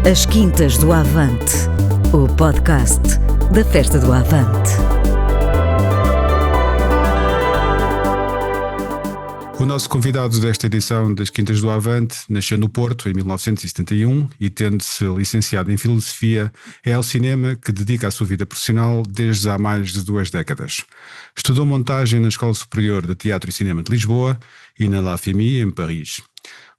As Quintas do Avante, o podcast da Festa do Avante. O nosso convidado desta edição das Quintas do Avante nasceu no Porto em 1971 e, tendo-se licenciado em Filosofia, é ao cinema que dedica a sua vida profissional desde há mais de 2 décadas. Estudou montagem na Escola Superior de Teatro e Cinema de Lisboa e na La Fémis, em Paris.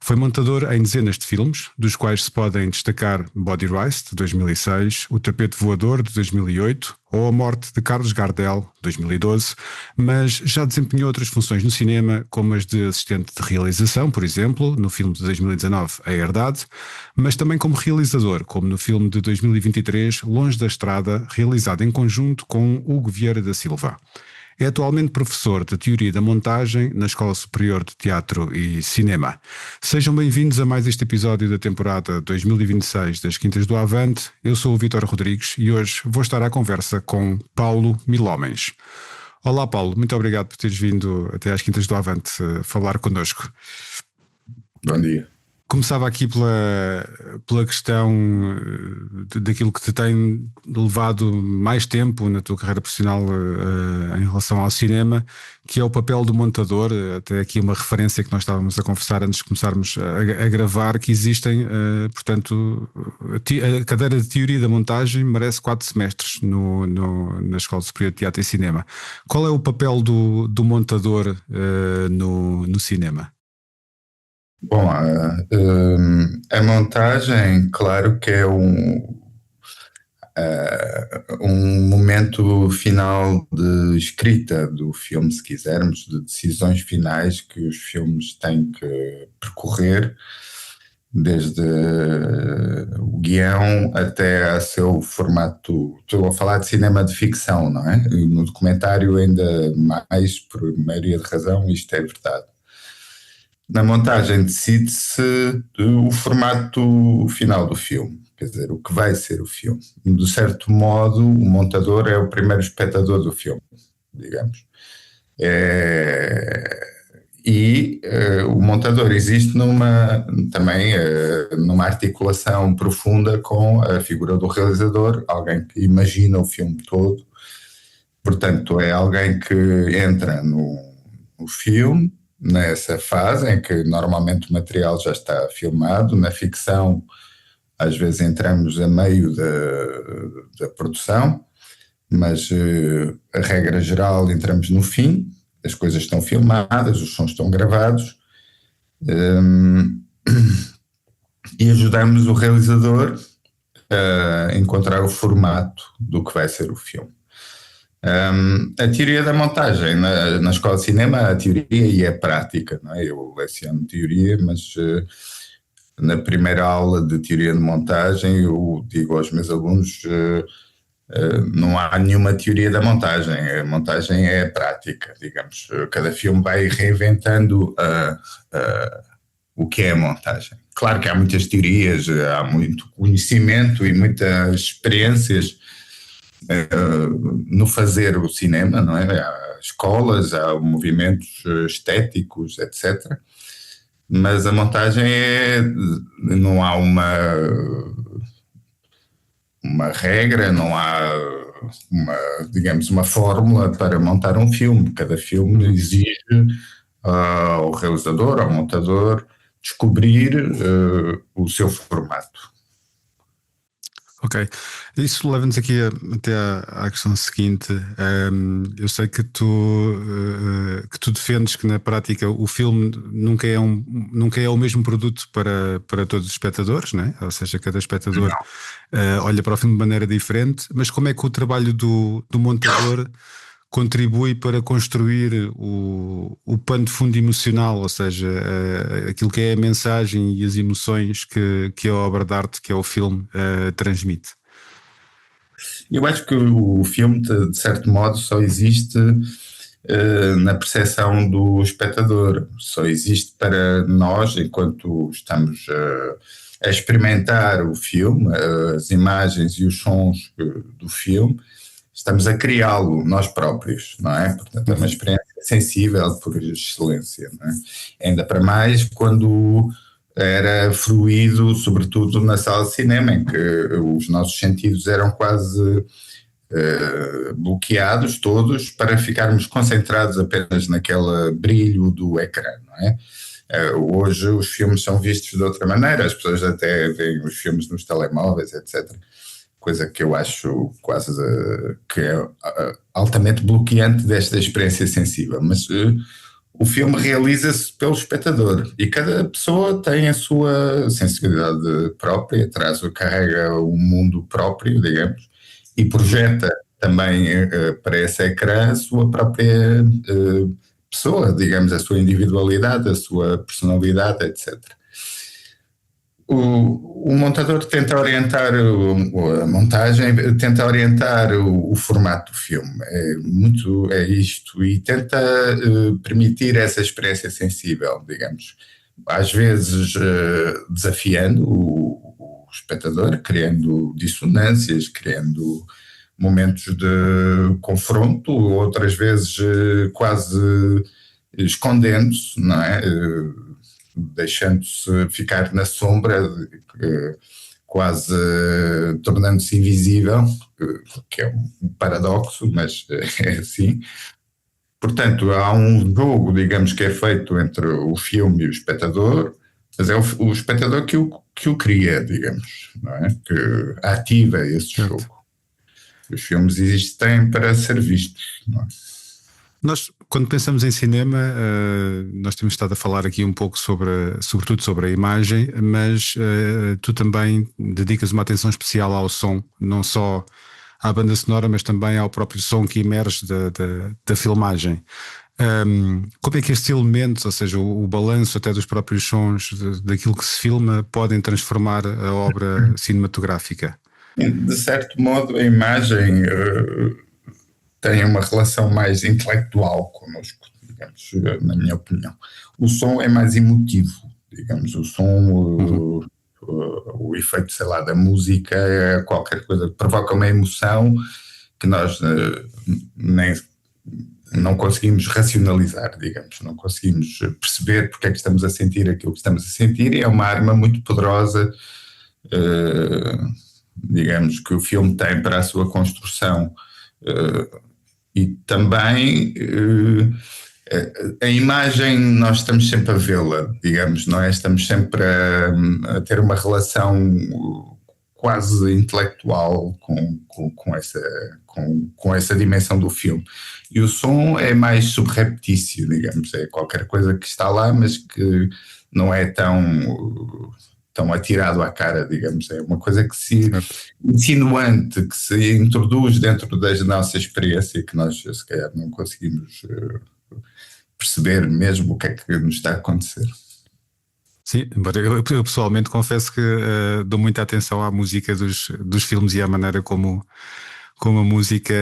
Foi montador em dezenas de filmes, dos quais se podem destacar Body Rice, de 2006, O Tapete Voador, de 2008, ou A Morte de Carlos Gardel, de 2012, mas já desempenhou outras funções no cinema, como as de assistente de realização, por exemplo, no filme de 2019, A Herdade, mas também como realizador, como no filme de 2023, Longe da Estrada, realizado em conjunto com Hugo Vieira da Silva. É atualmente professor de Teoria da Montagem na Escola Superior de Teatro e Cinema. Sejam bem-vindos a mais este episódio da temporada 2026 das Quintas do Avante. Eu sou o Vítor Rodrigues e hoje vou estar à conversa com Paulo Milhomens. Olá Paulo, muito obrigado por teres vindo até às Quintas do Avante falar connosco. Bom dia. Começava aqui pela questão daquilo que te tem levado mais tempo na tua carreira profissional em relação ao cinema, que é o papel do montador. Até aqui uma referência que nós estávamos a conversar antes de começarmos a gravar, que existem, portanto, a cadeira de Teoria da Montagem merece 4 semestres na Escola Superior de Teatro e Cinema. Qual é o papel do montador no cinema? Bom, a montagem, claro que é um momento final de escrita do filme, se quisermos, de decisões finais que os filmes têm que percorrer, desde o guião até a seu formato. Estou a falar de cinema de ficção, não é? No documentário ainda mais, por maioria de razão, isto é verdade. Na montagem decide-se o formato final do filme, quer dizer, o que vai ser o filme. De certo modo, o montador é o primeiro espectador do filme, digamos. O montador existe também numa articulação profunda com a figura do realizador, alguém que imagina o filme todo. Portanto, é alguém que entra no filme, nessa fase em que normalmente o material já está filmado. Na ficção, às vezes entramos a meio da produção, mas a regra geral entramos no fim, as coisas estão filmadas, os sons estão gravados, e ajudamos o realizador a encontrar o formato do que vai ser o filme. A teoria da montagem na escola de cinema, a teoria e a prática, não é? Eu leciono teoria, mas na primeira aula de teoria de montagem eu digo aos meus alunos, não há nenhuma teoria da montagem, a montagem é a prática, digamos. Cada filme vai reinventando o que é a montagem. Claro que há muitas teorias, há muito conhecimento e muitas experiências no fazer o cinema, não é? Há escolas, há movimentos estéticos, etc. Mas a montagem não há uma regra, não há uma fórmula para montar um filme. Cada filme exige ao realizador, ao montador, descobrir o seu formato. Ok, isso leva-nos aqui até à questão seguinte. Eu sei que tu defendes que na prática o filme nunca é o mesmo produto para todos os espectadores, né? Ou seja, cada espectador olha para o filme de maneira diferente, mas como é que o trabalho do montador contribui para construir o pano de fundo emocional, ou seja, aquilo que é a mensagem e as emoções que a obra de arte, que é o filme, transmite? Eu acho que o filme, de certo modo, só existe na percepção do espectador, só existe para nós, enquanto estamos a experimentar o filme, as imagens e os sons do filme. Estamos a criá-lo nós próprios, não é? Portanto, é uma experiência sensível por excelência, não é? Ainda para mais quando era fruído, sobretudo na sala de cinema, em que os nossos sentidos eram quase bloqueados todos para ficarmos concentrados apenas naquele brilho do ecrã, não é? Hoje os filmes são vistos de outra maneira, as pessoas até veem os filmes nos telemóveis, etc. Coisa que eu acho quase que é altamente bloqueante desta experiência sensível, mas o filme realiza-se pelo espectador e cada pessoa tem a sua sensibilidade própria, carrega um mundo próprio, digamos, e projeta também para esse ecrã a sua própria pessoa, digamos, a sua individualidade, a sua personalidade, etc. O montador tenta orientar a montagem, tenta orientar o formato do filme, é isto, e tenta permitir essa experiência sensível, digamos, às vezes desafiando o espectador, criando dissonâncias, criando momentos de confronto, outras vezes quase escondendo-se, não é? Deixando-se ficar na sombra, quase tornando-se invisível, que é um paradoxo, mas é assim. Portanto, há um jogo, digamos, que é feito entre o filme e o espectador, mas é o espectador que o cria, digamos, não é? Que ativa esse jogo. Os filmes existem para ser vistos, não é? Nós, quando pensamos em cinema, nós temos estado a falar aqui um pouco sobretudo sobre a imagem, mas tu também dedicas uma atenção especial ao som, não só à banda sonora, mas também ao próprio som que emerge da filmagem. Como é que estes elementos, ou seja, o balanço até dos próprios sons daquilo que se filma, podem transformar a obra cinematográfica? De certo modo, a imagem tem uma relação mais intelectual connosco, digamos, na minha opinião. O som é mais emotivo, digamos, o som, o efeito, sei lá, da música é qualquer coisa que provoca uma emoção que nós nem não conseguimos racionalizar, digamos, não conseguimos perceber porque é que estamos a sentir aquilo que estamos a sentir, e é uma arma muito poderosa, digamos, que o filme tem para a sua construção. E também a imagem nós estamos sempre a vê-la, digamos, não é? Estamos sempre a ter uma relação quase intelectual com essa dimensão do filme. E o som é mais subreptício, digamos, é qualquer coisa que está lá, mas que não é tão atirado à cara, digamos, é uma coisa que se insinuante, que se introduz dentro da nossa experiência e que nós, se calhar, não conseguimos perceber mesmo o que é que nos está a acontecer. Sim, eu pessoalmente confesso que dou muita atenção à música dos filmes e à maneira como a música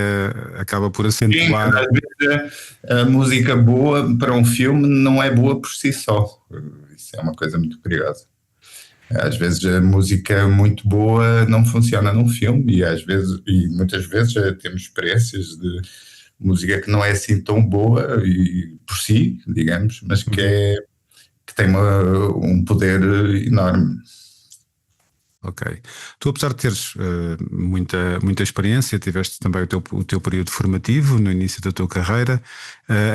acaba por acentuar. Sim, às vezes a música boa para um filme não é boa por si só. Isso é uma coisa muito curiosa. Às vezes a música muito boa não funciona num filme e muitas vezes temos experiências de música que não é assim tão boa e por si, digamos, mas que tem um poder enorme. Ok. Tu, apesar de teres muita experiência, tiveste também o teu período formativo no início da tua carreira,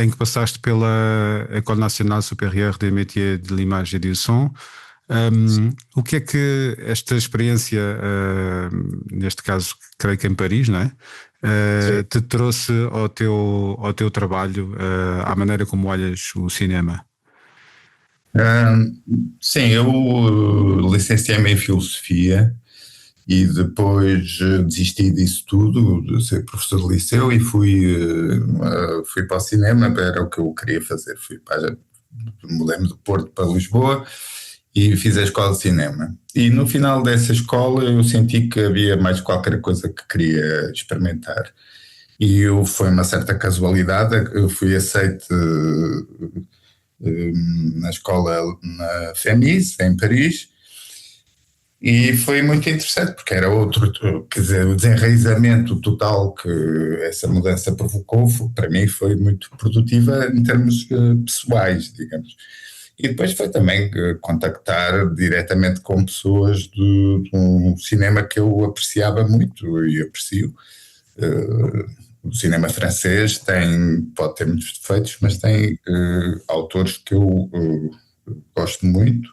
em que passaste pela École Nationale Supérieure des Métiers de l'Image et du Son. O que é que esta experiência, neste caso creio que em Paris, não é? Te trouxe ao teu trabalho, à maneira como olhas o cinema? Sim, eu licenciei-me em Filosofia e depois desisti disso tudo, de ser professor de liceu, e fui para o cinema, era o que eu queria fazer. Mudei-me do Porto para Lisboa e fiz a escola de cinema. E no final dessa escola eu senti que havia mais qualquer coisa que queria experimentar. E foi uma certa casualidade, eu fui aceito na escola, na FEMIS, em Paris, e foi muito interessante, porque era quer dizer, o desenraizamento total que essa mudança provocou, para mim foi muito produtiva em termos pessoais, digamos. E depois foi também contactar diretamente com pessoas de um cinema que eu apreciava muito e aprecio. O cinema francês pode ter muitos defeitos, mas tem autores que eu gosto muito.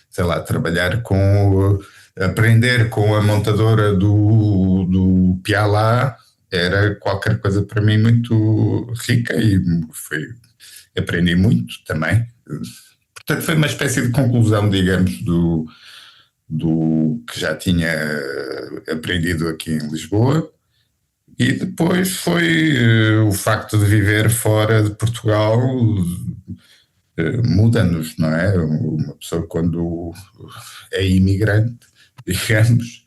Sei lá, aprender com a montadora do Piala era qualquer coisa para mim muito rica e aprendi muito também. Portanto, foi uma espécie de conclusão, digamos, do que já tinha aprendido aqui em Lisboa. E depois foi o facto de viver fora de Portugal muda-nos, não é? Uma pessoa quando é imigrante, digamos,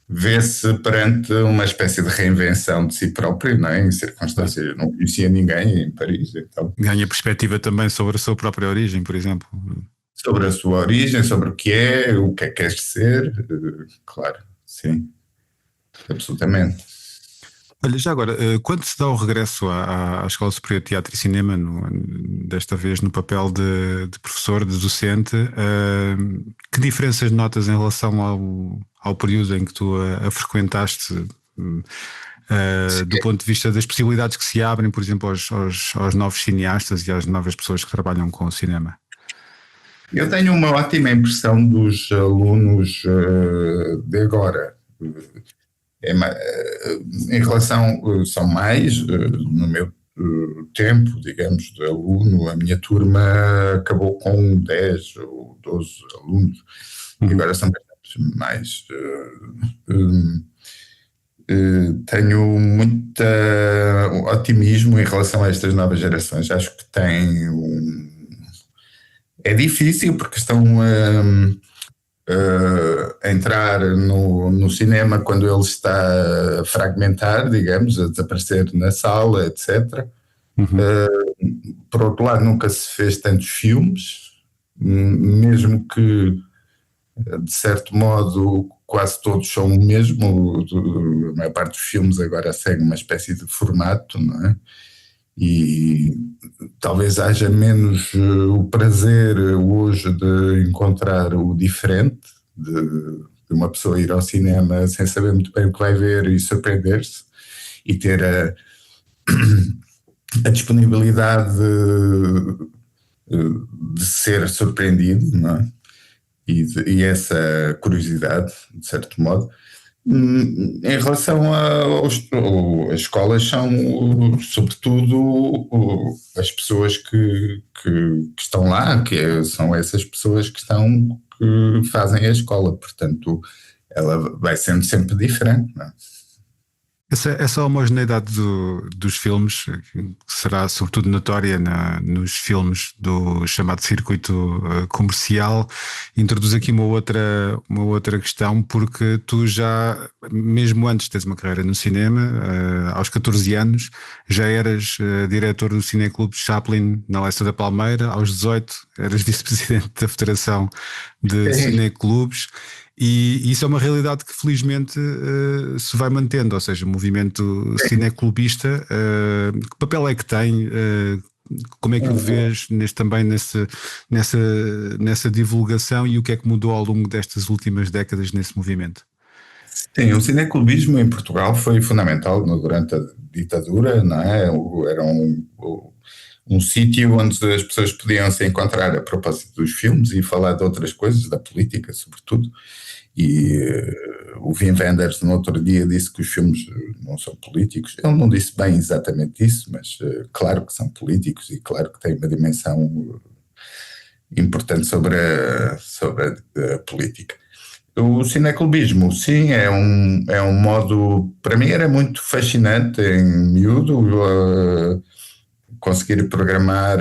vê-se perante uma espécie de reinvenção de si próprio, não é? Em circunstâncias, eu não conhecia ninguém em Paris, então. Ganha perspectiva também sobre a sua própria origem, por exemplo. Sobre a sua origem, sobre o que é queres ser, claro, sim, absolutamente. Olha, já agora, quando se dá o regresso à Escola Superior de Teatro e Cinema, desta vez no papel de professor, de docente, que diferenças notas em relação ao período em que tu a frequentaste, do ponto de vista das possibilidades que se abrem, por exemplo, aos novos cineastas e às novas pessoas que trabalham com o cinema? Eu tenho uma ótima impressão dos alunos de agora. Em relação, são mais, no meu tempo, digamos, de aluno, a minha turma acabou com 10 ou 12 alunos, e agora são bastante mais. Tenho muito otimismo em relação a estas novas gerações. Acho que é difícil porque estão a entrar no cinema quando ele está a fragmentar, digamos, a desaparecer na sala, etc. Por outro lado, nunca se fez tantos filmes, mesmo que, de certo modo, quase todos são o mesmo. A maior parte dos filmes agora segue uma espécie de formato, não é? E talvez haja menos o prazer hoje de encontrar o diferente, de uma pessoa ir ao cinema sem saber muito bem o que vai ver e surpreender-se, e ter a disponibilidade de ser surpreendido, não é? E essa curiosidade, de certo modo. Em relação as escolas, são sobretudo as pessoas que estão lá, são essas pessoas que fazem a escola, portanto ela vai sendo sempre diferente, não é? Essa homogeneidade dos filmes será sobretudo notória nos filmes do chamado circuito comercial. Introduz aqui uma outra questão, porque tu já, mesmo antes de teres uma carreira no cinema, aos 14 anos, já eras diretor do Cineclube Chaplin na Leça da Palmeira. Aos 18 eras vice-presidente da Federação de Cineclubes. E isso é uma realidade que felizmente se vai mantendo, ou seja, o movimento cineclubista, que papel é que tem, como é que o vês também nessa divulgação, e o que é que mudou ao longo destas últimas décadas nesse movimento? Sim, o cineclubismo em Portugal foi fundamental durante a ditadura, não é? Era um sítio onde as pessoas podiam se encontrar a propósito dos filmes e falar de outras coisas, da política sobretudo. E o Wim Wenders no outro dia disse que os filmes não são políticos. Ele não disse bem exatamente isso, mas claro que são políticos e claro que têm uma dimensão importante sobre a política. O cineclubismo, sim, é um modo, para mim era muito fascinante em miúdo, conseguir programar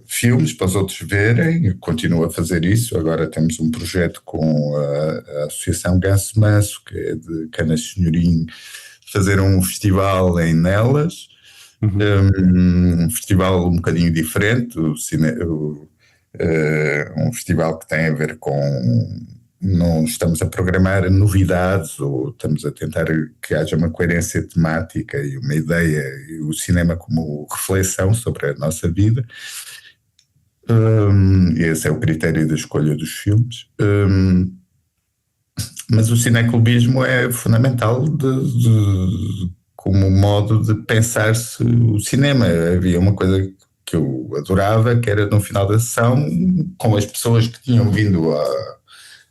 filmes para os outros verem. Eu continuo a fazer isso. Agora temos um projeto com a Associação Ganso Manso, que é de Canas Senhorim, fazer um festival em Nelas, um festival um bocadinho diferente, um festival que tem a ver com não estamos a programar novidades ou estamos a tentar que haja uma coerência temática e uma ideia, e o cinema como reflexão sobre a nossa vida. Esse é o critério da escolha dos filmes. Mas o cineclubismo é fundamental como modo de pensar-se o cinema. Havia uma coisa que eu adorava, que era no final da sessão, com as pessoas que tinham vindo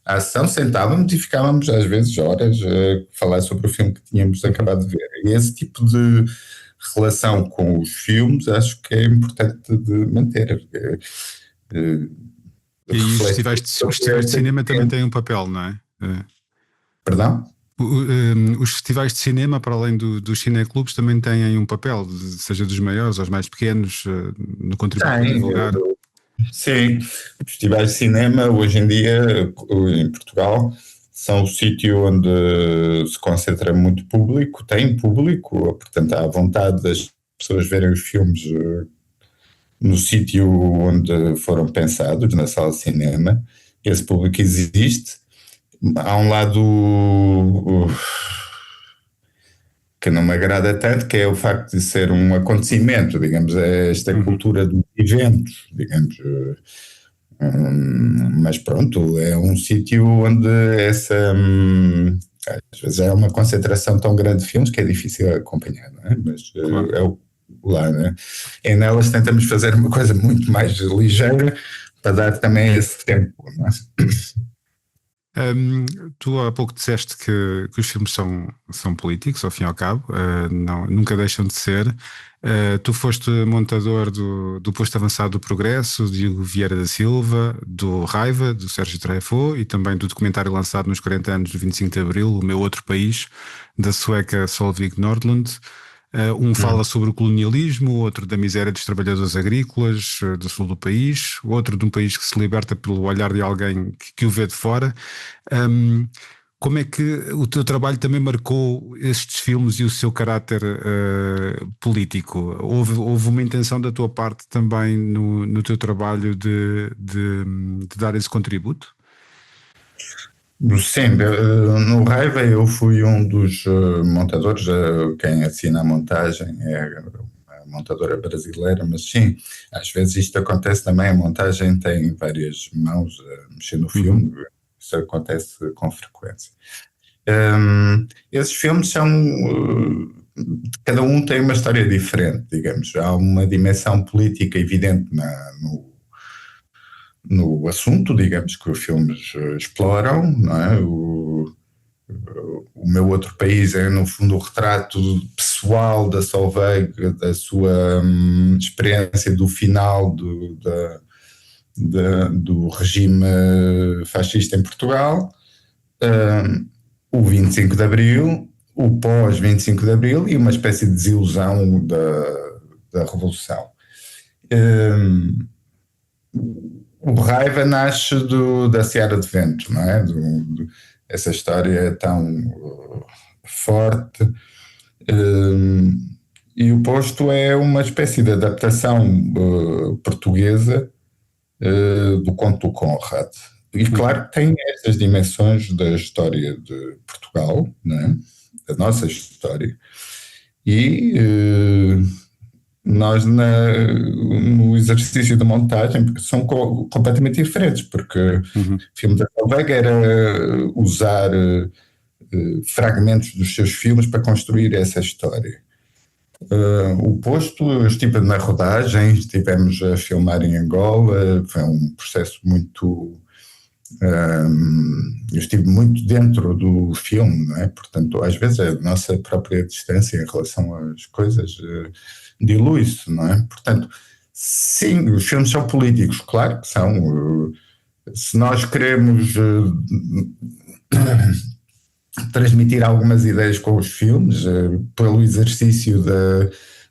à ação, sentávamos e ficávamos às vezes horas a falar sobre o filme que tínhamos acabado de ver. E esse tipo de relação com os filmes acho que é importante de manter. E aí os festivais de cinema também têm um papel, não é? Perdão? Os festivais de cinema, para além dos cineclubes, também têm um papel, seja dos maiores aos mais pequenos, no contributo para divulgar. Sim, os festivais de cinema hoje em dia em Portugal são o sítio onde se concentra muito público, tem público, portanto há vontade das pessoas verem os filmes no sítio onde foram pensados, na sala de cinema. Esse público existe. Há um lado que não me agrada tanto, que é o facto de ser um acontecimento, digamos, esta cultura dos eventos, digamos. Mas pronto, é um sítio onde às vezes é uma concentração tão grande de filmes que é difícil acompanhar, não é? Mas é o lá, né? E nelas tentamos fazer uma coisa muito mais ligeira para dar também esse tempo, não é? Tu há pouco disseste que os filmes são políticos, ao fim e ao cabo, nunca deixam de ser. Tu foste montador do Posto Avançado do Progresso, do Diogo Vieira da Silva, do Raiva, do Sérgio Truffaut, e também do documentário lançado nos 40 anos do 25 de Abril, O Meu Outro País, da sueca Solveig Nordlund. Fala sobre o colonialismo, outro da miséria dos trabalhadores agrícolas do sul do país, outro de um país que se liberta pelo olhar de alguém que o vê de fora. Como é que o teu trabalho também marcou estes filmes e o seu caráter político? Houve uma intenção da tua parte também no teu trabalho de dar esse contributo? Sim, no Raiva eu fui um dos montadores, quem assina a montagem é a montadora brasileira, mas sim, às vezes isto acontece também, a montagem tem várias mãos a mexer no filme, isso acontece com frequência. Esses filmes são, cada um tem uma história diferente, digamos, há uma dimensão política evidente no assunto, digamos, que os filmes exploram, não é? O Meu Outro País é, no fundo, o retrato pessoal da Solveig, da sua experiência do final do regime fascista em Portugal, o 25 de Abril, o pós-25 de Abril e uma espécie de desilusão da Revolução. O Raiva nasce da Seara de Vento, não é? Essa história é tão forte. E o Posto é uma espécie de adaptação portuguesa do conto do Conrad. E claro que tem essas dimensões da história de Portugal, não é? Da nossa história. E nós no exercício de montagem, porque são completamente diferentes, porque o filme da Solveig era usar fragmentos dos seus filmes para construir essa história. O Posto, eu estive na rodagem, estivemos a filmar em Angola, foi um processo muito... eu estive muito dentro do filme, não é? Portanto, às vezes a nossa própria distância em relação às coisas dilui-se, não é? Portanto, sim, os filmes são políticos, claro que são. Se nós queremos transmitir algumas ideias com os filmes, pelo exercício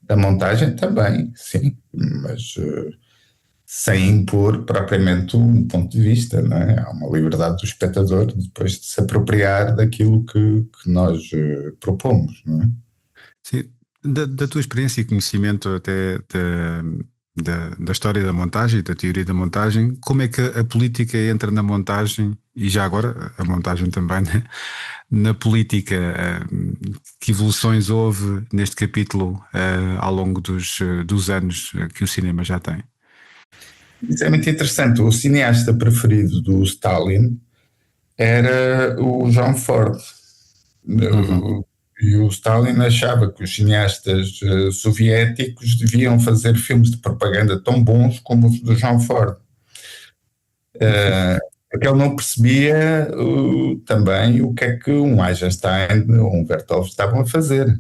da montagem, também, sim, mas sem impor propriamente um ponto de vista, não é? Há uma liberdade do espectador depois de se apropriar daquilo que nós propomos, não é? Sim. Da tua experiência e conhecimento até da história da montagem, da teoria da montagem, como é que a política entra na montagem E já agora, a montagem também, né? Na política, que evoluções houve neste capítulo ao longo dos anos que o cinema já tem? Isso é muito interessante. O cineasta preferido do Stalin era o John Ford. Uhum. E o Stalin achava que os cineastas soviéticos deviam fazer filmes de propaganda tão bons como os do John Ford. Porque ele não percebia também o que é que um Eisenstein ou um Vertov estavam a fazer.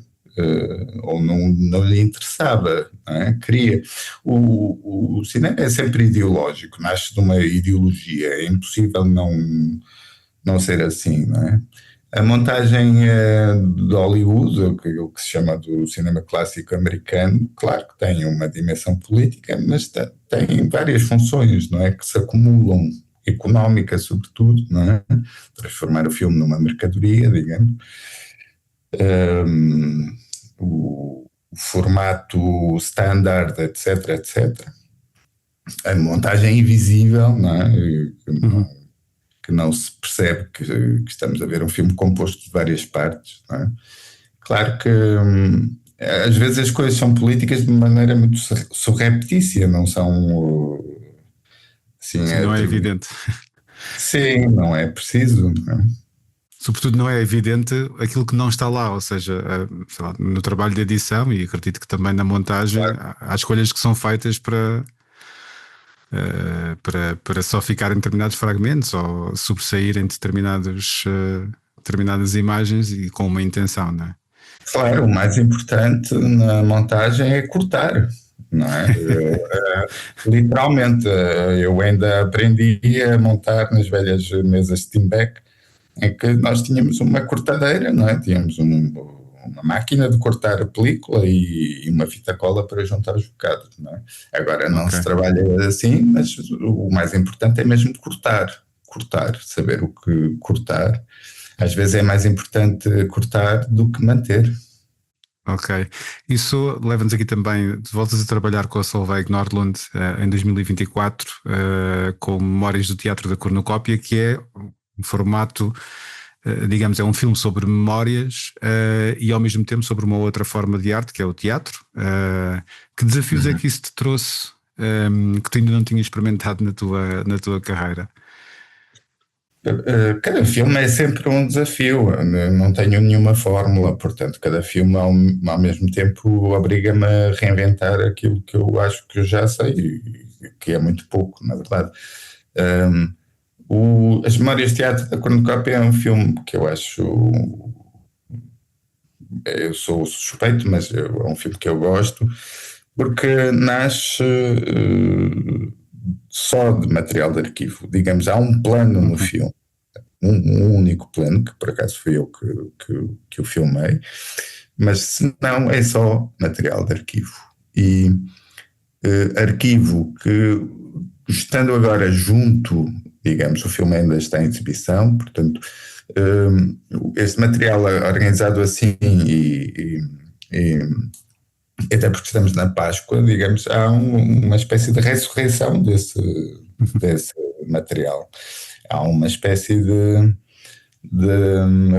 Ou não lhe interessava, não é? Queria. O cinema é sempre ideológico, nasce de uma ideologia, é impossível não ser assim, não é? A montagem de Hollywood, o que se chama do cinema clássico americano, claro que tem uma dimensão política, mas tem várias funções, não é? Que se acumulam, económica sobretudo, não é? Transformar o filme numa mercadoria, digamos. O formato standard, etc, etc. A montagem invisível, não é? Que não se percebe que estamos a ver um filme composto de várias partes, não é? Claro que às vezes as coisas são políticas de maneira muito surreptícia, não são assim, Sim, não é evidente. Sim, não é preciso, não é? Sobretudo não é evidente aquilo que não está lá, ou seja, sei lá, no trabalho de edição, e acredito que também na montagem, Claro. há escolhas que são feitas para só ficar em determinados fragmentos ou sobressaírem determinadas imagens e com uma intenção, não é? Claro, o mais importante na montagem é cortar, não é? Literalmente, eu ainda aprendi a montar nas velhas mesas de Steinbeck, em que nós tínhamos uma cortadeira, não é? Tínhamos uma máquina de cortar a película e uma fita cola para juntar os bocados, não é? Agora não se trabalha assim, mas o mais importante é mesmo cortar, saber o que cortar. Às vezes é mais importante cortar do que manter. Ok. Isso leva-nos aqui também, voltas a trabalhar com a Solveig Nordlund em 2024, com Memórias do Teatro da Cornucópia, que é um formato, digamos, é um filme sobre memórias e ao mesmo tempo sobre uma outra forma de arte, que é o teatro. Que desafios é que isso te trouxe, que tu ainda não tinhas experimentado na tua carreira? Cada filme é sempre um desafio, não tenho nenhuma fórmula, portanto, cada filme ao mesmo tempo obriga-me a reinventar aquilo que eu acho que eu já sei, que é muito pouco, na verdade. As Memórias de Teatro da Cornucópia é um filme que eu acho. Eu sou suspeito, mas é um filme que eu gosto, porque nasce só de material de arquivo. Digamos, há um plano no filme, um único plano, que por acaso fui eu que o filmei, mas se não, é só material de arquivo. E arquivo que, estando agora junto, digamos, o filme ainda está em exibição, portanto, este material organizado assim e até porque estamos na Páscoa, digamos, há uma espécie de ressurreição desse material. Há uma espécie de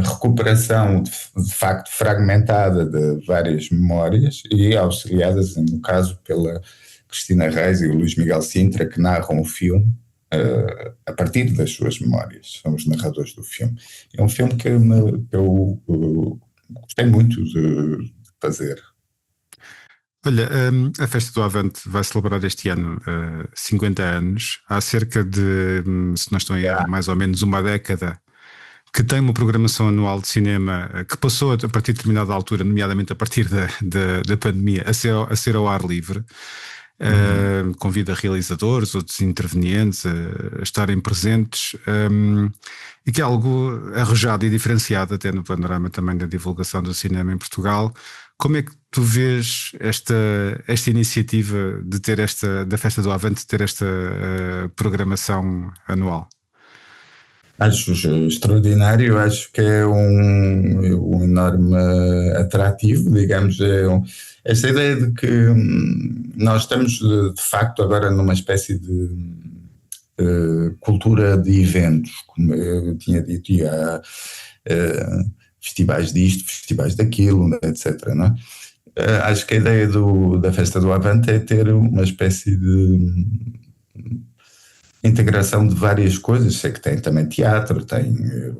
recuperação de facto fragmentada de várias memórias e auxiliadas, no caso, pela Cristina Reis e o Luís Miguel Sintra, que narram o filme a partir das suas memórias, são os narradores do filme. É um filme que eu gostei muito de fazer. Olha, a Festa do Avante vai celebrar este ano 50 anos. Há cerca de, se não estou em erro, mais ou menos uma década, que tem uma programação anual de cinema que passou a partir de determinada altura, nomeadamente a partir da pandemia, a ser ao ar livre. Convida realizadores, outros intervenientes a estarem presentes, e que é algo arrojado e diferenciado até no panorama também da divulgação do cinema em Portugal. Como é que tu vês esta iniciativa de ter da Festa do Avante, de ter esta programação anual? Acho extraordinário, acho que é um enorme atrativo, digamos, esta ideia de que nós estamos de facto agora numa espécie de cultura de eventos, como eu tinha dito, e há festivais disto, festivais daquilo, etc. Não é? Acho que a ideia da Festa do Avante é ter uma espécie de integração de várias coisas. Sei que tem também teatro, tem,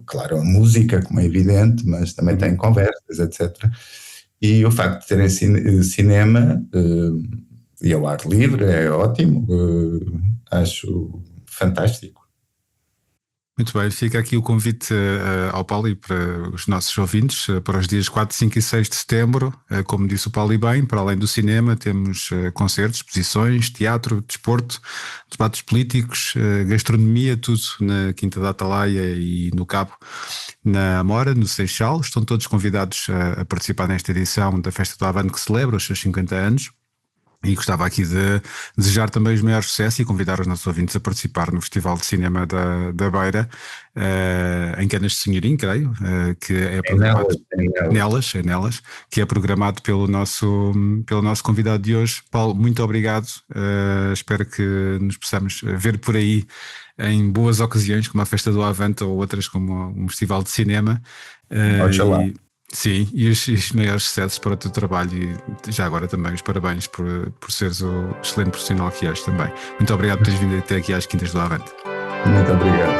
claro, a música, como é evidente, mas também tem conversas, etc. E o facto de terem cinema e ao ar livre é ótimo, acho fantástico. Muito bem, fica aqui o convite ao Paulo e para os nossos ouvintes para os dias 4, 5 e 6 de setembro. Como disse o Paulo e bem, para além do cinema temos concertos, exposições, teatro, desporto, debates políticos, gastronomia, tudo na Quinta da Atalaia e no Cabo, na Amora, no Seixal. Estão todos convidados a participar nesta edição da Festa do Avante, que celebra os seus 50 anos. E gostava aqui de desejar também os maiores sucessos e convidar os nossos ouvintes a participar no Festival de Cinema da Beira, em Canas de Senhorim, creio, que é programado nelas, que é programado pelo nosso convidado de hoje. Paulo, muito obrigado. Espero que nos possamos ver por aí em boas ocasiões, como a Festa do Avante ou outras como um festival de cinema. Oxalá. Sim, e os maiores sucessos para o teu trabalho e já agora também os parabéns por seres o excelente profissional que és também. Muito obrigado por teres vindo até aqui às Quintas do Avante. Muito obrigado.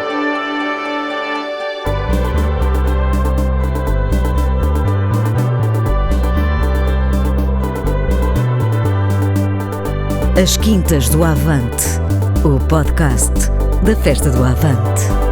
As Quintas do Avante, o podcast da Festa do Avante.